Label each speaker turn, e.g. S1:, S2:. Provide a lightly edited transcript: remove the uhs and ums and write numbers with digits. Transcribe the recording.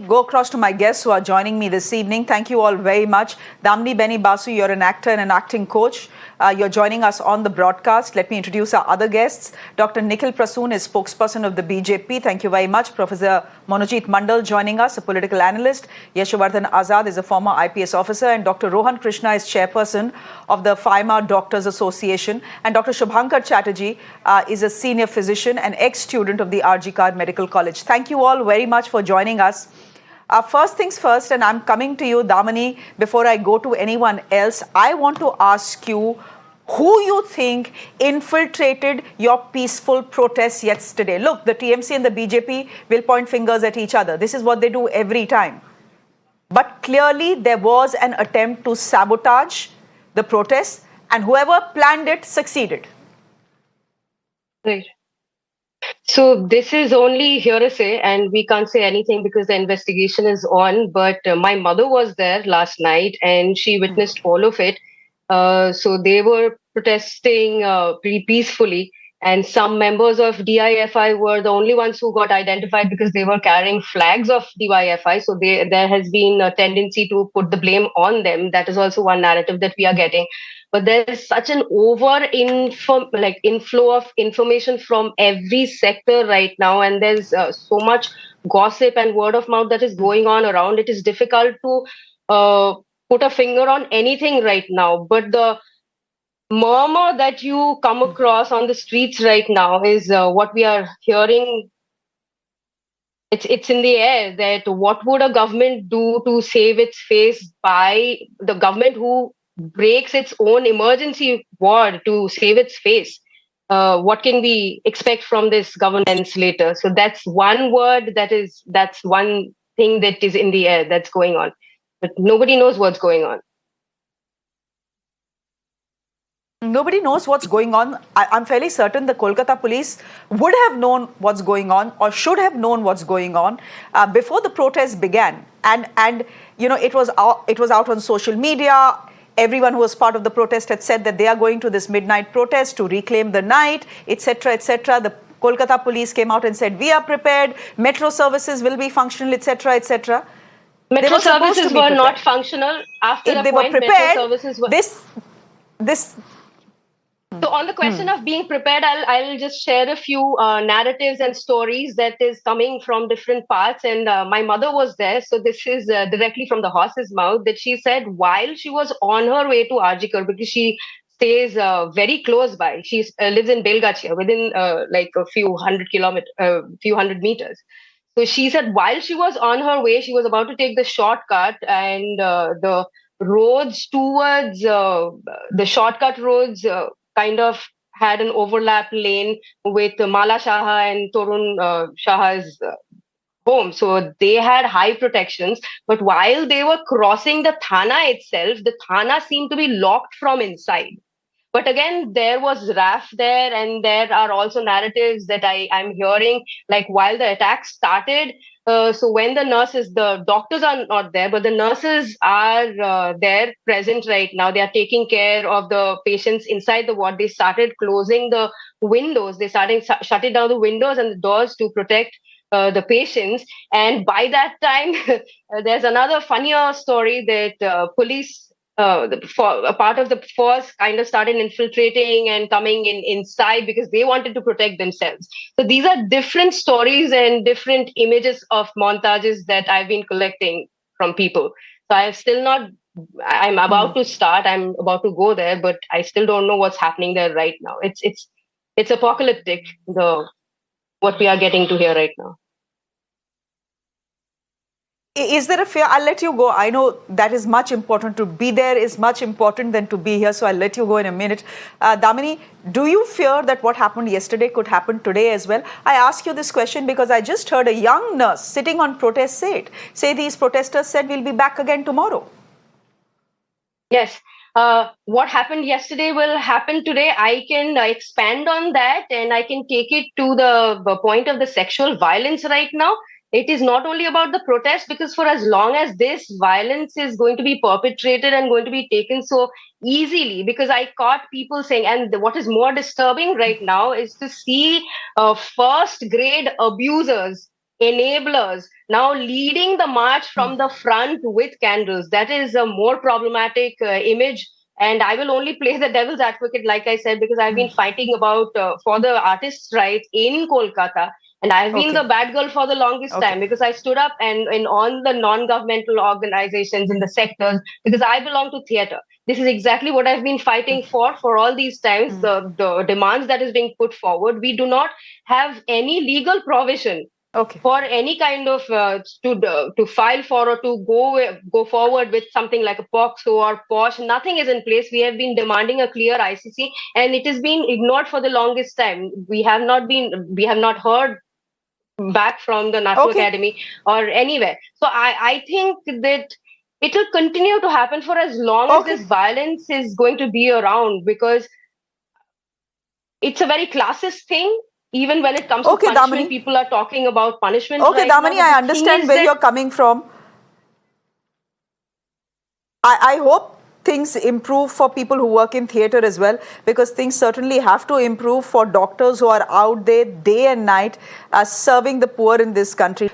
S1: go across to my guests who are joining me this evening. Thank you all very much. Daminee Benny Basu, you're an actor and an acting coach. You're joining us on the broadcast. Let me introduce our other guests. Dr. Nikhil Prasoon is spokesperson of the BJP. Thank you very much. Professor Monojit Mandal joining us, a political analyst. Yashwardhan Azad is a former IPS officer. And Dr. Rohan Krishna is chairperson of the FIMA Doctors Association. And Dr. Shubhankar Chatterjee is a senior physician and ex-student of the RG Kar Medical College. Thank you all very much for joining us. First things first, and I'm coming to you, Daminee, before I go to anyone else, I want to ask you who you think infiltrated your peaceful protests yesterday. Look, the TMC and the BJP will point fingers at each other. This is what they do every time. But clearly there was an attempt to sabotage the protests, and whoever planned it succeeded.
S2: Right. So this is only hearsay and we can't say anything because the investigation is on. But my mother was there last night and she witnessed all of it. So they were protesting pretty peacefully. And some members of DYFI were the only ones who got identified because they were carrying flags of DYFI. So there has been a tendency to put the blame on them. That is also one narrative that we are getting. But there is such an inflow of information from every sector right now, and there's so much gossip and word of mouth that is going on around. It is difficult to put a finger on anything right now. But the murmur that you come across on the streets right now is what we are hearing. It's in the air that what would a government do to save its face by the government who breaks its own emergency ward to save its face. What can we expect from this governance later? So that's one word that's one thing that is in the air that's going on. But nobody knows what's going on.
S1: Nobody knows what's going on. I'm fairly certain the Kolkata police would have known what's going on or should have known what's going on before the protest began. And you know, it was out on social media. Everyone who was part of the protest had said that they are going to this midnight protest to reclaim the night, etc., etc. The Kolkata police came out and said, we are prepared, metro services will be functional, etc., etc.
S2: Metro services were not functional. After
S1: if they were prepared,
S2: metro services were... So on the question of being prepared, I'll just share a few narratives and stories that is coming from different parts. And my mother was there. So this is directly from the horse's mouth that she said while she was on her way to Arjikar, because she stays very close by. She lives in Belgacia, within like a few hundred meters. So she said while she was on her way, she was about to take the shortcut, and the roads towards the shortcut roads kind of had an overlap lane with Mala Shaha and Torun Shaha's home. So they had high protections. But while they were crossing the Thana itself, the Thana seemed to be locked from inside. But again, there was RAF there, and there are also narratives that I'm hearing, like while the attack started, so when the doctors are not there, but the nurses are there present right now. They are taking care of the patients inside the ward. They started closing the windows. They started shutting down the windows and the doors to protect the patients. And by that time, there's another funnier story that police, a part of the force kind of started infiltrating and coming inside because they wanted to protect themselves. So these are different stories and different images of montages that I've been collecting from people. So I'm about to start, I'm about to go there, but I still don't know what's happening there right now. It's apocalyptic, what we are getting to hear right now.
S1: Is there a fear? I'll let you go. I know that is much important. To be there is much important than to be here. So I'll let you go in a minute. Daminee, do you fear that what happened yesterday could happen today as well? I ask you this question because I just heard a young nurse sitting on protest say these protesters said we'll be back again tomorrow.
S2: Yes. What happened yesterday will happen today. I can expand on that, and I can take it to the point of the sexual violence right now. It is not only about the protest, because for as long as this violence is going to be perpetrated and going to be taken so easily, because I caught people saying, and what is more disturbing right now is to see first grade abusers enablers now leading the march from the front with candles. That is a more problematic image. And I will only play the devil's advocate, like I said, because I've been fighting about for the artists' rights in Kolkata. And I've been
S1: Okay.
S2: the bad girl for the longest
S1: Okay.
S2: time because I stood up and on the non-governmental organizations in the sectors because I belong to theater. This is exactly what I've been fighting for all these times. The demands that is being put forward. We do not have any legal provision
S1: Okay.
S2: for any kind of to file for or to go forward with something like a POXO or POSH. Nothing is in place. We have been demanding a clear ICC, and it has been ignored for the longest time. We have not heard back from the National
S1: Okay.
S2: Academy or anywhere. So I think that it will continue to happen for as long as
S1: Okay.
S2: this violence is going to be around because it's a very classist thing. Even when it comes to
S1: Okay,
S2: punishment,
S1: Daminee.
S2: people are talking about punishment
S1: Okay,
S2: right now.
S1: Daminee,
S2: But
S1: I
S2: the thing
S1: understand
S2: is
S1: where
S2: that
S1: you're coming from. I hope things improve for people who work in theatre as well, because things certainly have to improve for doctors who are out there day and night serving the poor in this country.